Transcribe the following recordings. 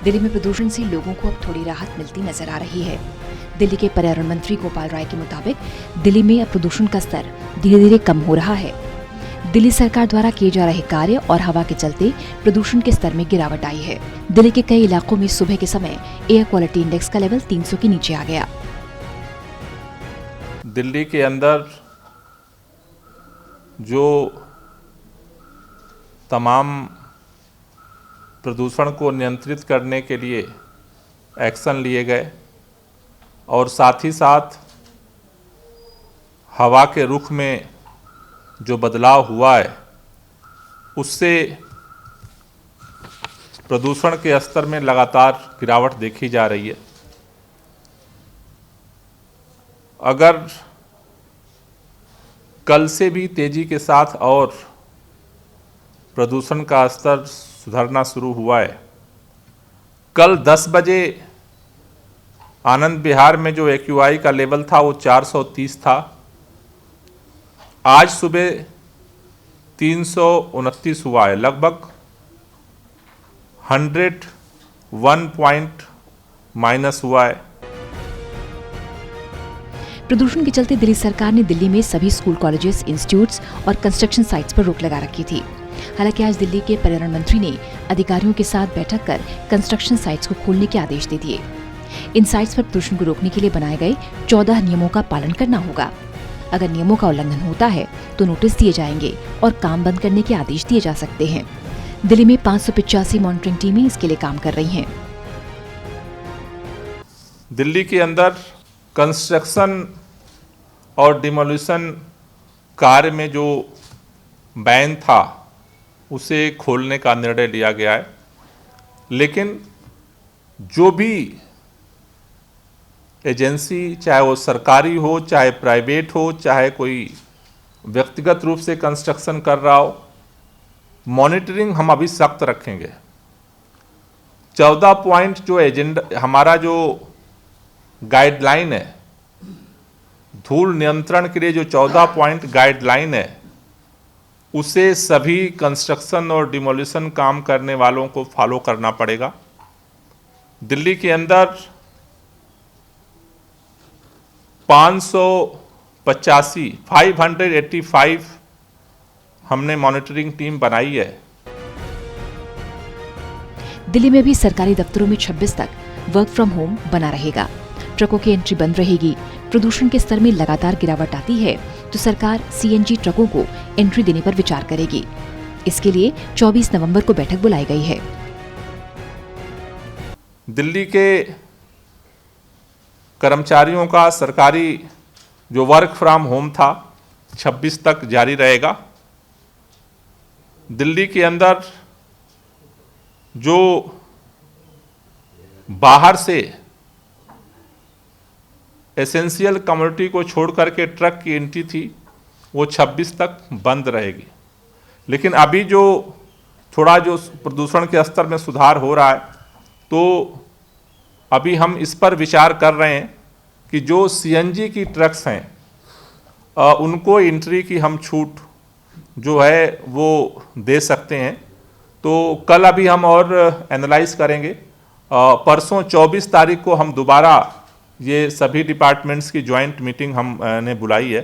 दिल्ली में प्रदूषण से लोगों को अब थोड़ी राहत मिलती नजर आ रही है। दिल्ली के पर्यावरण मंत्री गोपाल राय के मुताबिक दिल्ली में अब प्रदूषण का स्तर धीरे धीरे कम हो रहा है। दिल्ली सरकार द्वारा किए जा रहे कार्य और हवा के चलते प्रदूषण के स्तर में गिरावट आई है। दिल्ली के कई इलाकों में सुबह के समय एयर क्वालिटी इंडेक्स का लेवल 300 के नीचे आ गया। दिल्ली के अंदर जो तमाम प्रदूषण को नियंत्रित करने के लिए एक्शन लिए गए और साथ ही साथ हवा के रुख में जो बदलाव हुआ है उससे प्रदूषण के स्तर में लगातार गिरावट देखी जा रही है। अगर कल से भी तेजी के साथ और प्रदूषण का स्तर सुधरना शुरू हुआ है। कल 10 बजे आनंद विहार में जो AQI का लेवल था वो 430 था। आज सुबह 329 हुआ है, लगभग 101 पॉइंट माइनस हुआ है। प्रदूषण के चलते दिल्ली सरकार ने दिल्ली में सभी स्कूल, कॉलेजेस, इंस्टीट्यूट्स और कंस्ट्रक्शन साइट्स पर रोक लगा रखी थी। हालांकि आज दिल्ली के पर्यावरण मंत्री ने अधिकारियों के साथ बैठक कर कंस्ट्रक्शन साइट्स को खोलने के आदेश दे दिए। इन साइट्स पर प्रदूषण को रोकने के लिए बनाए गए 14 नियमों का पालन करना होगा। अगर नियमों का उल्लंघन होता है तो नोटिस दिए जाएंगे और काम बंद करने के आदेश दिए जा सकते हैं। दिल्ली में 585 मॉनिटरिंग टीमें इसके लिए काम कर रही हैं। दिल्ली के अंदर कंस्ट्रक्शन और डिमोलिशन कार्य में जो बैन था उसे खोलने का निर्णय लिया गया है, लेकिन जो भी एजेंसी, चाहे वो सरकारी हो, चाहे प्राइवेट हो, चाहे कोई व्यक्तिगत रूप से कंस्ट्रक्शन कर रहा हो, मॉनिटरिंग हम अभी सख्त रखेंगे। 14 पॉइंट जो एजेंडा, हमारा जो गाइडलाइन है, धूल नियंत्रण के लिए जो 14 पॉइंट गाइडलाइन है, उसे सभी कंस्ट्रक्शन और डिमोलिशन काम करने वालों को फॉलो करना पड़ेगा। दिल्ली के अंदर 585 हमने मॉनिटरिंग टीम बनाई है। दिल्ली में भी सरकारी दफ्तरों में 26 तक वर्क फ्रॉम होम बना रहेगा। ट्रकों की एंट्री बंद रहेगी। प्रदूषण के स्तर में लगातार गिरावट आती है तो सरकार CNG ट्रकों को एंट्री देने पर विचार करेगी। इसके लिए 24 नवंबर को बैठक बुलाई गई है। दिल्ली के कर्मचारियों का सरकारी जो वर्क फ्रॉम होम था 26 तक जारी रहेगा। दिल्ली के अंदर जो बाहर से एसेंशियल कम्युनिटी को छोड़ करके ट्रक की एंट्री थी वो 26 तक बंद रहेगी। लेकिन अभी जो थोड़ा जो प्रदूषण के स्तर में सुधार हो रहा है तो अभी हम इस पर विचार कर रहे हैं कि जो CNG की ट्रक्स हैं उनको एंट्री की हम छूट जो है वो दे सकते हैं। तो कल अभी हम और एनालाइज करेंगे। परसों 24 तारीख को हम दोबारा ये सभी डिपार्टमेंट्स की ज्वाइंट मीटिंग हमने बुलाई है।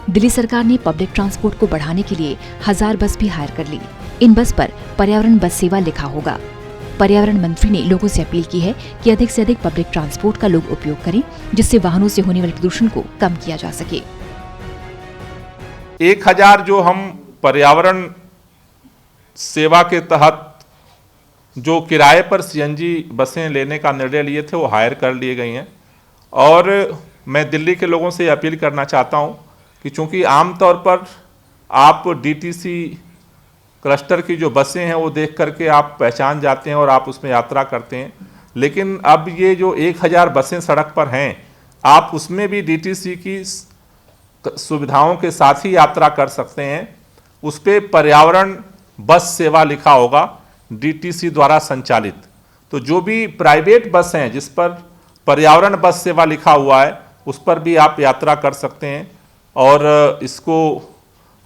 दिल्ली सरकार ने पब्लिक ट्रांसपोर्ट को बढ़ाने के लिए 1000 बस भी हायर कर ली। इन बस पर पर्यावरण बस सेवा लिखा होगा। पर्यावरण मंत्री ने लोगों से अपील की है कि अधिक से अधिक पब्लिक ट्रांसपोर्ट का लोग उपयोग करें, जिससे वाहनों से होने वाले प्रदूषण को कम किया जा सके। 1000 जो हम पर्यावरण सेवा के तहत जो किराए पर CNG बसें लेने का निर्णय लिए थे वो हायर कर लिए गई हैं। और मैं दिल्ली के लोगों से अपील करना चाहता हूं कि चूंकि आमतौर पर आप DTC क्लस्टर की जो बसें हैं वो देख करके आप पहचान जाते हैं और आप उसमें यात्रा करते हैं, लेकिन अब ये जो 1000 बसें सड़क पर हैं आप उसमें भी DTC की सुविधाओं के साथ ही यात्रा कर सकते हैं। उस पर पर्यावरण बस सेवा लिखा होगा, DTC द्वारा संचालित। तो जो भी प्राइवेट बस हैं जिस पर पर्यावरण बस सेवा लिखा हुआ है उस पर भी आप यात्रा कर सकते हैं और इसको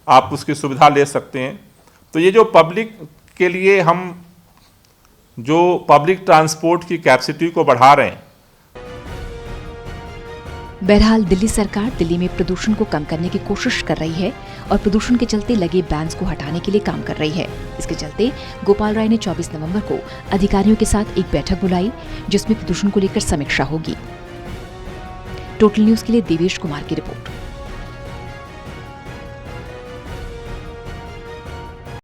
आप उसकी सुविधा ले सकते हैं। तो ये जो पब्लिक के लिए हम जो पब्लिक ट्रांसपोर्ट की कैपेसिटी को बढ़ा रहे हैं। बहरहाल दिल्ली सरकार दिल्ली में प्रदूषण को कम करने की कोशिश कर रही है और प्रदूषण के चलते लगे बैन्स को हटाने के लिए काम कर रही है। इसके चलते गोपाल राय ने 24 नवंबर को अधिकारियों के साथ एक बैठक बुलाई जिसमें प्रदूषण को लेकर समीक्षा होगी। टोटल न्यूज के लिए देवेश कुमार की रिपोर्ट।